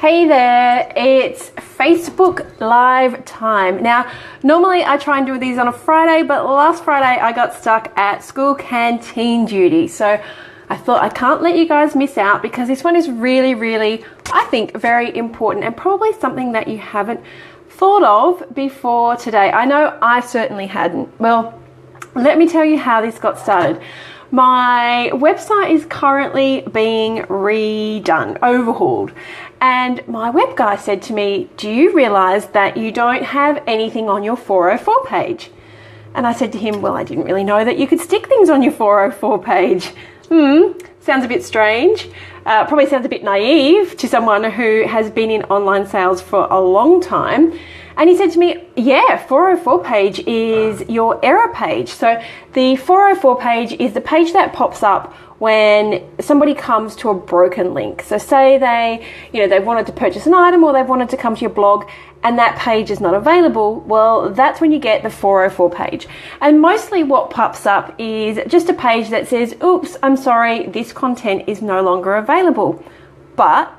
Hey there, it's Facebook Live time. Now, normally I try and do these on a Friday, but last Friday I got stuck at school canteen duty. So I thought I can't let you guys miss out because this one is really, I think, very important and probably something that you haven't thought of before today. I know I certainly hadn't. Well, let me tell you how this got started. My website is currently being redone, overhauled. And my web guy said to me, do you realize that you don't have anything on your 404 page? And I said to him, well, I didn't really know that you could stick things on your 404 page. Sounds a bit strange. Probably sounds a bit naive to someone who has been in online sales for a long time. And he said to me, yeah, 404 page is your error page. So the 404 page is the page that pops up when somebody comes to a broken link. So say they wanted to purchase an item or they've wanted to come to your blog and that page is not available. Well, that's when you get the 404 page. And mostly what pops up is just a page that says, oops, I'm sorry, this content is no longer available. But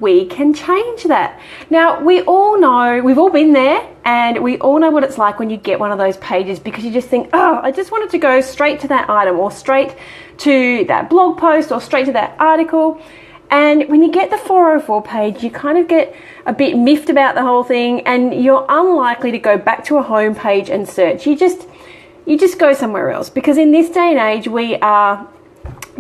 we can change that. Now, we all know, we've all been there, and we all know what it's like when you get one of those pages because you just think, oh, I just wanted to go straight to that item or straight to that blog post or straight to that article. And when you get the 404 page, you kind of get a bit miffed about the whole thing and you're unlikely to go back to a home page and search. You just go somewhere else because in this day and age, we are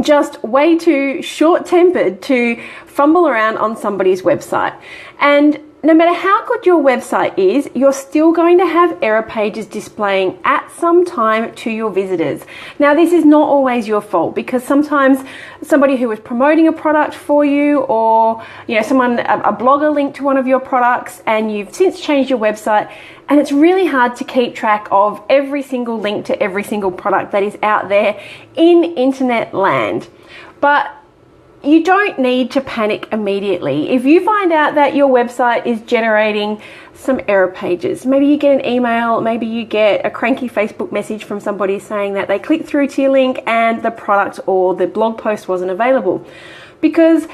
just way too short-tempered to fumble around on somebody's website. And no matter how good your website is, you're still going to have error pages displaying at some time to your visitors. Now, this is not always your fault because sometimes somebody who is promoting a product for you or, a blogger linked to one of your products and you've since changed your website and it's really hard to keep track of every single link to every single product that is out there in internet land. But you don't need to panic immediately. If you find out that your website is generating some error pages, maybe you get an email, maybe you get a cranky Facebook message from somebody saying that they clicked through to your link and the product or the blog post wasn't available. Because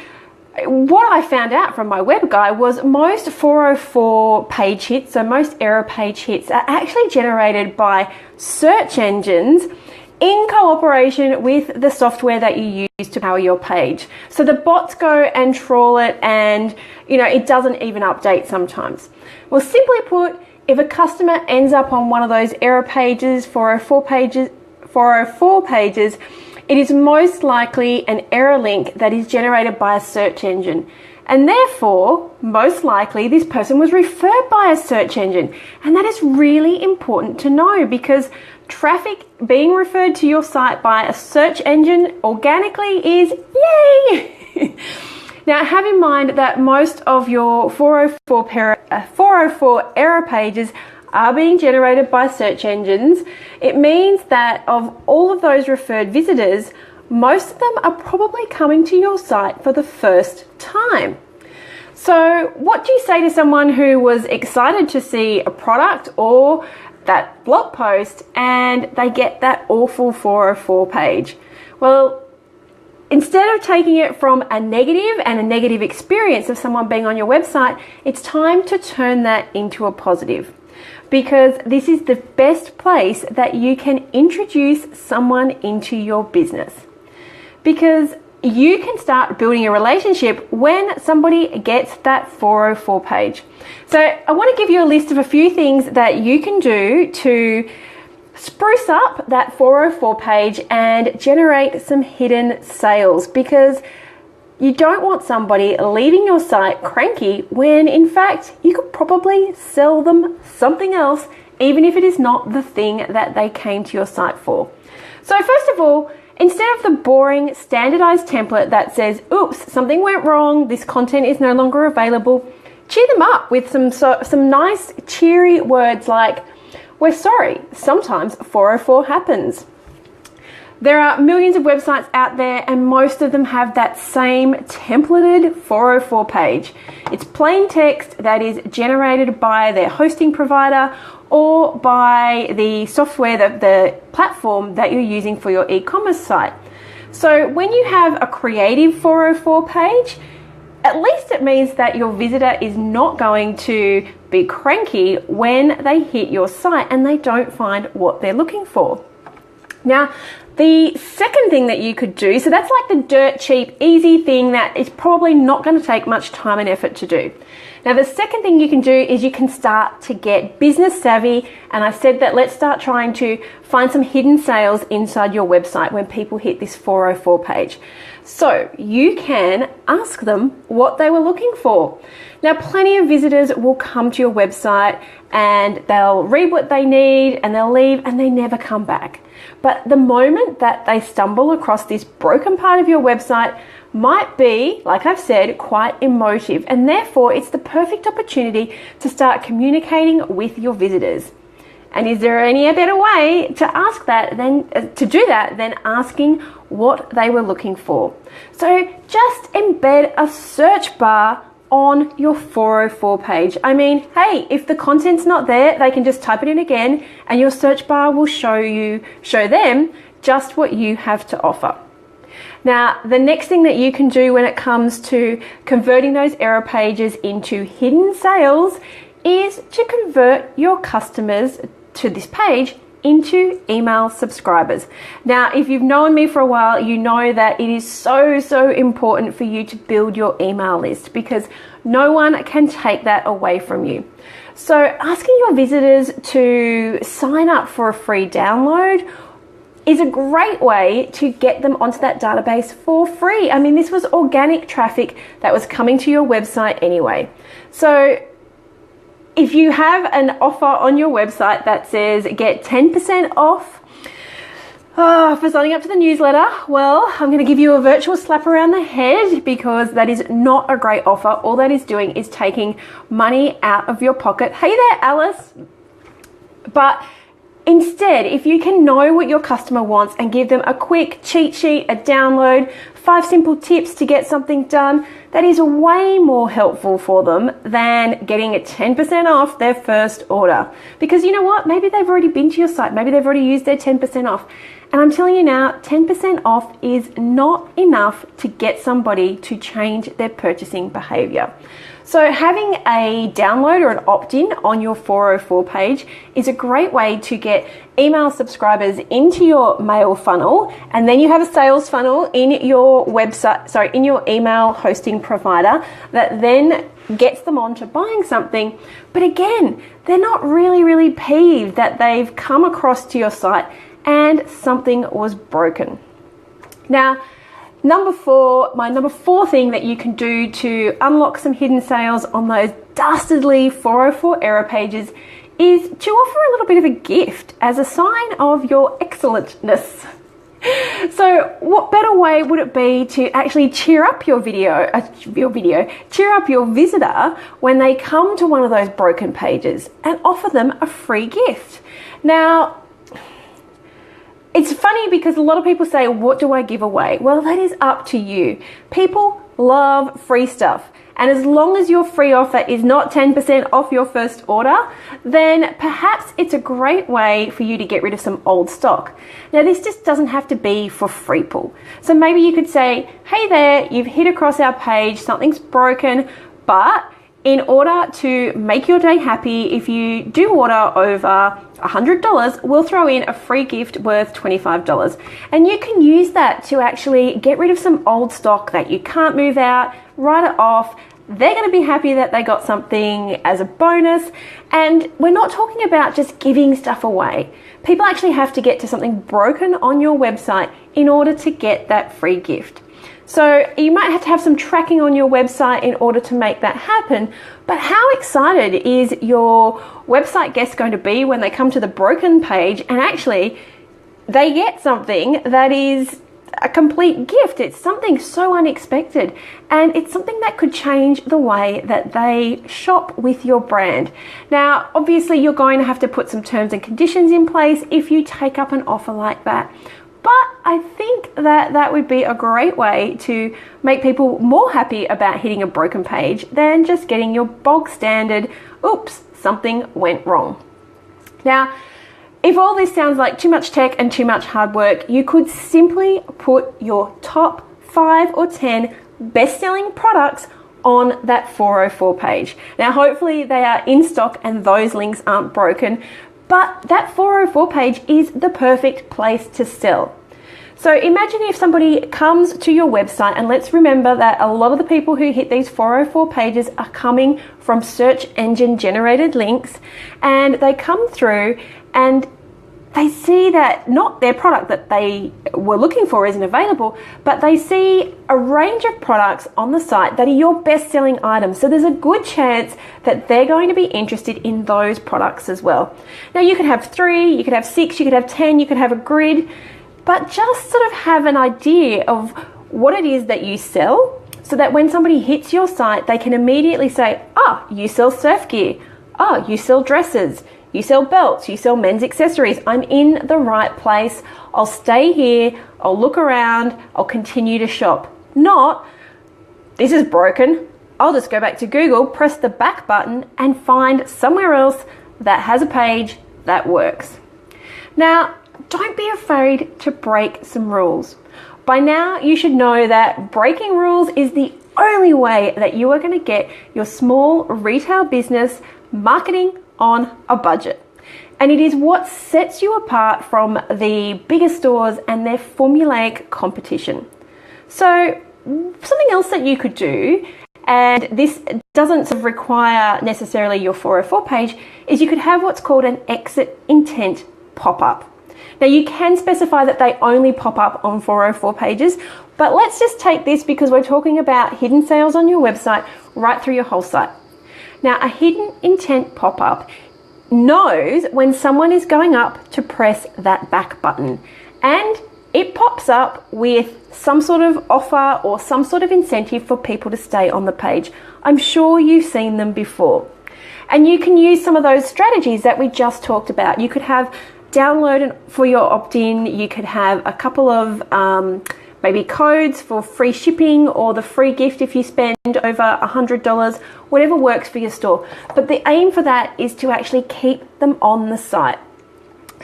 what I found out from my web guy was most 404 page hits, so most error page hits, are actually generated by search engines in cooperation with the software that you use to power your page. So the bots go and trawl it and, it doesn't even update sometimes. Well, simply put, if a customer ends up on one of those error pages, 404 pages, it is most likely an error link that is generated by a search engine. And therefore, most likely, this person was referred by a search engine. And that is really important to know because traffic being referred to your site by a search engine organically is yay! Now, have in mind that most of your 404 error pages are being generated by search engines. It means that of all of those referred visitors, most of them are probably coming to your site for the first time. So what do you say to someone who was excited to see a product or that blog post and they get that awful 404 page? Well, instead of taking it from a negative and a negative experience of someone being on your website, it's time to turn that into a positive. Because this is the best place that you can introduce someone into your business. Because you can start building a relationship when somebody gets that 404 page. So I want to give you a list of a few things that you can do to spruce up that 404 page and generate some hidden sales, because you don't want somebody leaving your site cranky when in fact you could probably sell them something else, even if it is not the thing that they came to your site for. So first of all, instead of the boring standardized template that says, oops, something went wrong, this content is no longer available, cheer them up with some nice cheery words like, we're sorry, sometimes 404 happens. There are millions of websites out there and most of them have that same templated 404 page. It's plain text that is generated by their hosting provider or by the software, the platform that you're using for your e-commerce site. So when you have a creative 404 page, at least it means that your visitor is not going to be cranky when they hit your site and they don't find what they're looking for. Now, the second thing that you could do, so that's like the dirt cheap, easy thing that is probably not going to take much time and effort to do. Now, the second thing you can do is you can start to get business savvy. And I said that let's start trying to find some hidden sales inside your website when people hit this 404 page. So you can ask them what they were looking for. Now, plenty of visitors will come to your website and they'll read what they need and they'll leave and they never come back. But the moment that they stumble across this broken part of your website might be, like I've said, quite emotive, and therefore it's the perfect opportunity to start communicating with your visitors. And is there any better way to ask that than asking what they were looking for? So just embed a search bar on your 404 page. I mean, hey, if the content's not there, they can just type it in again and your search bar will show them just what you have to offer. Now, the next thing that you can do when it comes to converting those error pages into hidden sales is to convert your customers to this page into email subscribers. Now, if you've known me for a while, you know that it is so important for you to build your email list because no one can take that away from you. So asking your visitors to sign up for a free download is a great way to get them onto that database for free. I mean, this was organic traffic that was coming to your website anyway. So if you have an offer on your website that says get 10% off for signing up to the newsletter, well, I'm going to give you a virtual slap around the head because that is not a great offer. All that is doing is taking money out of your pocket. Hey there, Alice. But instead, if you can know what your customer wants and give them a quick cheat sheet, a download, 5 simple tips to get something done, that is way more helpful for them than getting a 10% off their first order. Because you know what? Maybe they've already been to your site. Maybe they've already used their 10% off. And I'm telling you now, 10% off is not enough to get somebody to change their purchasing behavior. So having a download or an opt-in on your 404 page is a great way to get email subscribers into your mail funnel, and then you have a sales funnel in your website, in your email hosting provider that then gets them onto buying something. But again, they're not really peeved that they've come across to your site and something was broken. Now, my number four thing that you can do to unlock some hidden sales on those dastardly 404 error pages is to offer a little bit of a gift as a sign of your excellentness. So what better way would it be to actually cheer up your visitor when they come to one of those broken pages and offer them a free gift? Now, it's funny because a lot of people say, what do I give away? Well, that is up to you. People love free stuff. And as long as your free offer is not 10% off your first order, then perhaps it's a great way for you to get rid of some old stock. Now, this just doesn't have to be for free pull. So maybe you could say, hey there, you've hit across our page, something's broken, but in order to make your day happy, if you do order over $100, we'll throw in a free gift worth $25. And you can use that to actually get rid of some old stock that you can't move out, write it off. They're going to be happy that they got something as a bonus. And we're not talking about just giving stuff away. People actually have to get to something broken on your website in order to get that free gift. So you might have to have some tracking on your website in order to make that happen. But how excited is your website guest going to be when they come to the broken page and actually they get something that is a complete gift? It's something so unexpected, and it's something that could change the way that they shop with your brand. Now, obviously, you're going to have to put some terms and conditions in place if you take up an offer like that. But I think that that would be a great way to make people more happy about hitting a broken page than just getting your bog standard, oops, something went wrong. Now, if all this sounds like too much tech and too much hard work, you could simply put your top 5 or 10 best-selling products on that 404 page. Now, hopefully they are in stock and those links aren't broken, but that 404 page is the perfect place to sell. So imagine if somebody comes to your website, and let's remember that a lot of the people who hit these 404 pages are coming from search engine generated links, and they come through and they see that not their product that they were looking for isn't available, but they see a range of products on the site that are your best-selling items. So there's a good chance that they're going to be interested in those products as well. Now, you could have 3, you could have 6, you could have 10, you could have a grid, but just sort of have an idea of what it is that you sell, so that when somebody hits your site, they can immediately say, oh, you sell surf gear. Oh, you sell dresses. You sell belts. You sell men's accessories. I'm in the right place. I'll stay here. I'll look around. I'll continue to shop. Not, this is broken. I'll just go back to Google, press the back button, and find somewhere else that has a page that works. Now, don't be afraid to break some rules. By now, you should know that breaking rules is the only way that you are going to get your small retail business marketing on a budget. And it is what sets you apart from the bigger stores and their formulaic competition. So something else that you could do, and this doesn't sort of require necessarily your 404 page, is you could have what's called an exit intent pop-up. Now, you can specify that they only pop up on 404 pages, but let's just take this because we're talking about hidden sales on your website right through your whole site. Now, a hidden intent pop-up knows when someone is going up to press that back button, and it pops up with some sort of offer or some sort of incentive for people to stay on the page. I'm sure you've seen them before. And you can use some of those strategies that we just talked about. You could have download for your opt-in, you could have a couple of maybe codes for free shipping or the free gift if you spend over $100, whatever works for your store. But the aim for that is to actually keep them on the site.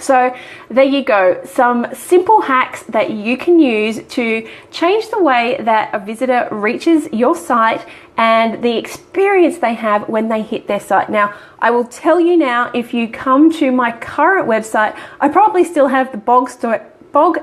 So there you go, some simple hacks that you can use to change the way that a visitor reaches your site and the experience they have when they hit their site. Now, I will tell you now, if you come to my current website, I probably still have the bog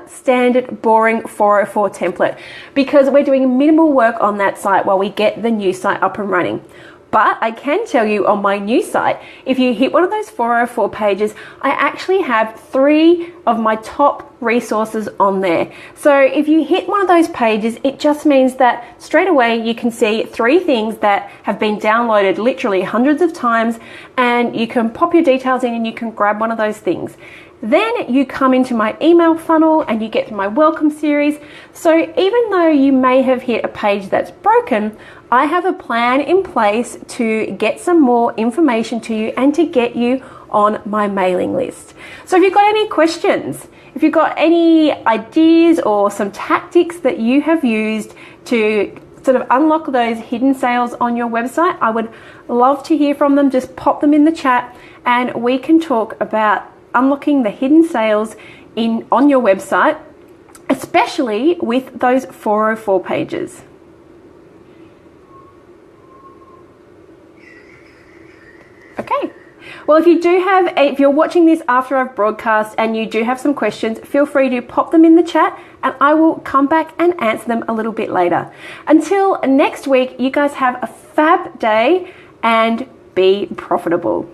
standard boring 404 template because we're doing minimal work on that site while we get the new site up and running. But I can tell you on my new site, if you hit one of those 404 pages, I actually have 3 of my top resources on there. So if you hit one of those pages, it just means that straight away you can see 3 things that have been downloaded literally hundreds of times, and you can pop your details in and you can grab one of those things. Then you come into my email funnel and you get to my welcome series. So even though you may have hit a page that's broken, I have a plan in place to get some more information to you and to get you on my mailing list. So if you've got any questions, if you've got any ideas or some tactics that you have used to sort of unlock those hidden sales on your website, I would love to hear from them. Just pop them in the chat and we can talk about unlocking the hidden sales on your website, especially with those 404 pages. Okay. Well, if you're watching this after I've broadcast and you do have some questions, feel free to pop them in the chat and I will come back and answer them a little bit later. Until next week, you guys have a fab day and be profitable.